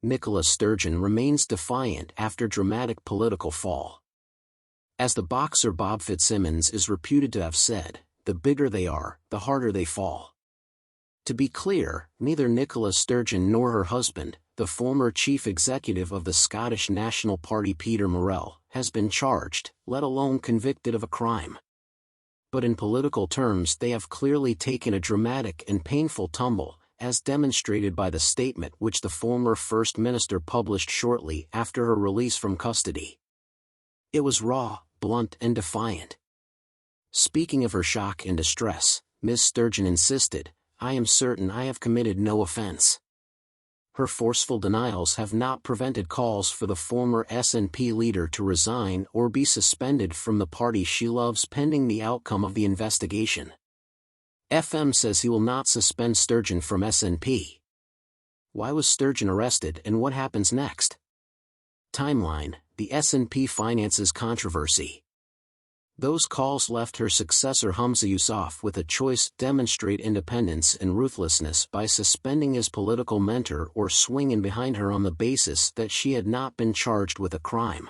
Nicola Sturgeon remains defiant after dramatic political fall. As the boxer Bob Fitzsimmons is reputed to have said, "The bigger they are, the harder they fall." To be clear, neither Nicola Sturgeon nor her husband, the former chief executive of the Scottish National Party Peter Murrell, has been charged, let alone convicted of a crime. But in political terms they have clearly taken a dramatic and painful tumble, as demonstrated by the statement which the former First Minister published shortly after her release from custody. It was raw, blunt and defiant. Speaking of her shock and distress, Ms. Sturgeon insisted, "I am certain I have committed no offence." Her forceful denials have not prevented calls for the former SNP leader to resign or be suspended from the party she loves pending the outcome of the investigation. FM says he will not suspend Sturgeon from SNP. Why was Sturgeon arrested and what happens next? Timeline: the SNP finances controversy. Those calls left her successor Humza Yousaf with a choice: demonstrate independence and ruthlessness by suspending his political mentor or swing in behind her on the basis that she had not been charged with a crime.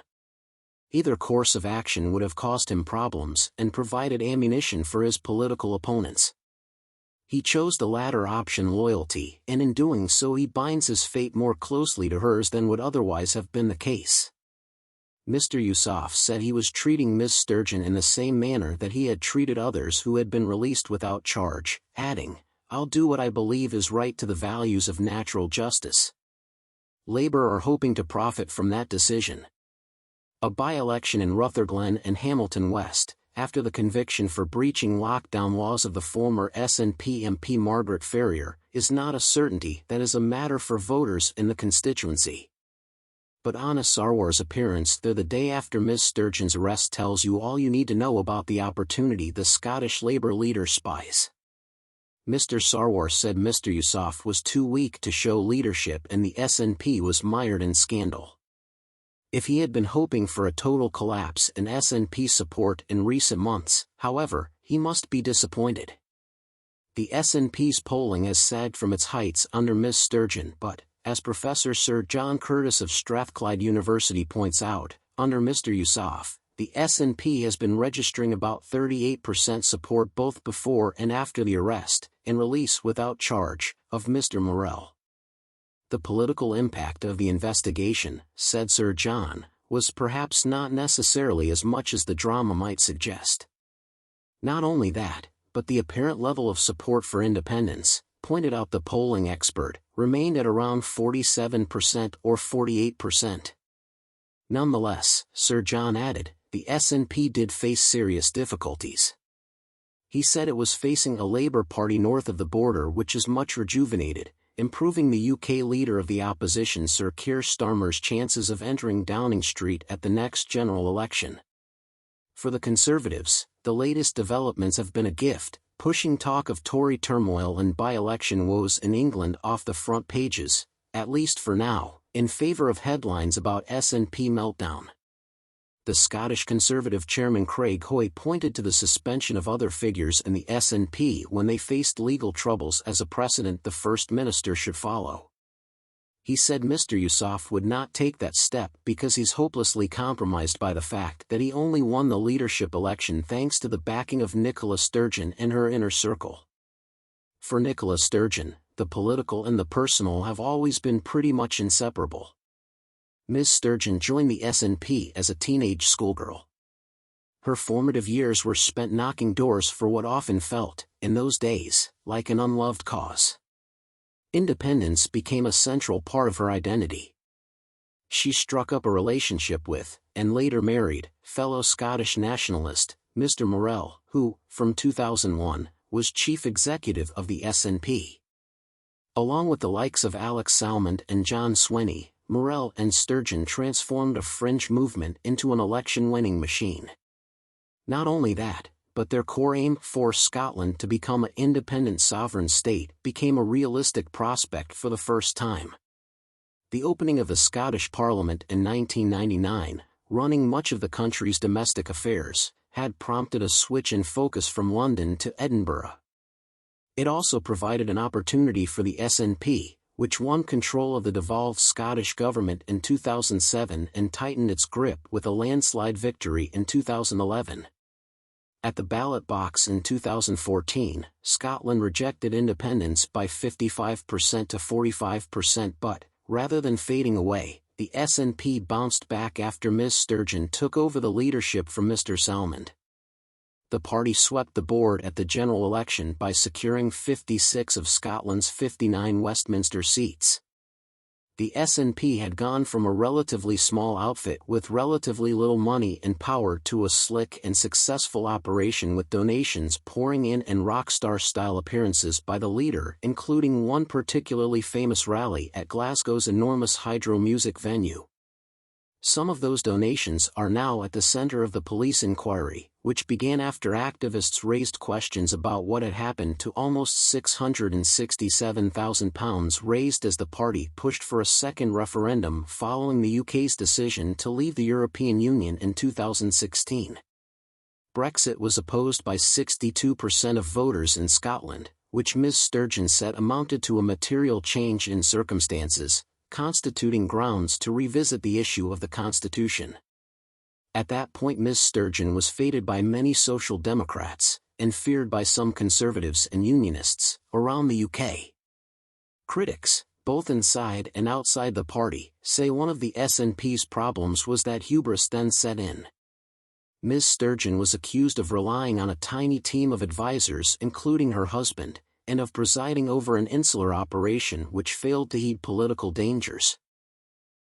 Either course of action would have caused him problems and provided ammunition for his political opponents. He chose the latter option, loyalty, and in doing so he binds his fate more closely to hers than would otherwise have been the case. Mr. Yousaf said he was treating Ms. Sturgeon in the same manner that he had treated others who had been released without charge, adding, "I'll do what I believe is right to the values of natural justice." Labour are hoping to profit from that decision. A by-election in Rutherglen and Hamilton West, after the conviction for breaching lockdown laws of the former SNP MP Margaret Ferrier, is not a certainty that is a matter for voters in the constituency. But Anna Sarwar's appearance there the day after Ms. Sturgeon's arrest tells you all you need to know about the opportunity the Scottish Labour leader spies. Mr. Sarwar said Mr. Yousaf was too weak to show leadership and the SNP was mired in scandal. If he had been hoping for a total collapse in SNP support in recent months, however, he must be disappointed. The SNP's polling has sagged from its heights under Ms. Sturgeon, but, as Professor Sir John Curtis of Strathclyde University points out, under Mr. Yousaf, the SNP has been registering about 38% support both before and after the arrest, and release without charge, of Mr. Murrell. The political impact of the investigation, said Sir John, was perhaps not necessarily as much as the drama might suggest. Not only that, but the apparent level of support for independence, pointed out the polling expert, remained at around 47% or 48%. Nonetheless, Sir John added, the SNP did face serious difficulties. He said it was facing a Labour Party north of the border which is much rejuvenated, improving the UK leader of the opposition Sir Keir Starmer's chances of entering Downing Street at the next general election. For the Conservatives, the latest developments have been a gift, pushing talk of Tory turmoil and by-election woes in England off the front pages, at least for now, in favour of headlines about SNP meltdown. The Scottish Conservative chairman Craig Hoy pointed to the suspension of other figures in the SNP when they faced legal troubles as a precedent the First Minister should follow. He said Mr. Yousaf would not take that step because he's hopelessly compromised by the fact that he only won the leadership election thanks to the backing of Nicola Sturgeon and her inner circle. For Nicola Sturgeon, the political and the personal have always been pretty much inseparable. Ms. Sturgeon joined the SNP as a teenage schoolgirl. Her formative years were spent knocking doors for what often felt, in those days, like an unloved cause. Independence became a central part of her identity. She struck up a relationship with, and later married, fellow Scottish nationalist, Mr. Murrell, who, from 2001, was chief executive of the SNP. Along with the likes of Alex Salmond and John Swinney, Murrell and Sturgeon transformed a fringe movement into an election-winning machine. Not only that, but their core aim for Scotland to become an independent sovereign state became a realistic prospect for the first time. The opening of the Scottish Parliament in 1999, running much of the country's domestic affairs, had prompted a switch in focus from London to Edinburgh. It also provided an opportunity for the SNP, which won control of the devolved Scottish government in 2007 and tightened its grip with a landslide victory in 2011. At the ballot box in 2014, Scotland rejected independence by 55% to 45%, but, rather than fading away, the SNP bounced back after Ms. Sturgeon took over the leadership from Mr. Salmond. The party swept the board at the general election by securing 56 of Scotland's 59 Westminster seats. The SNP had gone from a relatively small outfit with relatively little money and power to a slick and successful operation with donations pouring in and rock star-style appearances by the leader, including one particularly famous rally at Glasgow's enormous hydro music venue. Some of those donations are now at the center of the police inquiry, which began after activists raised questions about what had happened to almost £667,000 raised as the party pushed for a second referendum following the UK's decision to leave the European Union in 2016. Brexit was opposed by 62% of voters in Scotland, which Ms. Sturgeon said amounted to a material change in circumstances, constituting grounds to revisit the issue of the Constitution. At that point Ms. Sturgeon was feted by many Social Democrats, and feared by some Conservatives and Unionists, around the UK. Critics, both inside and outside the party, say one of the SNP's problems was that hubris then set in. Ms. Sturgeon was accused of relying on a tiny team of advisers including her husband, and of presiding over an insular operation which failed to heed political dangers.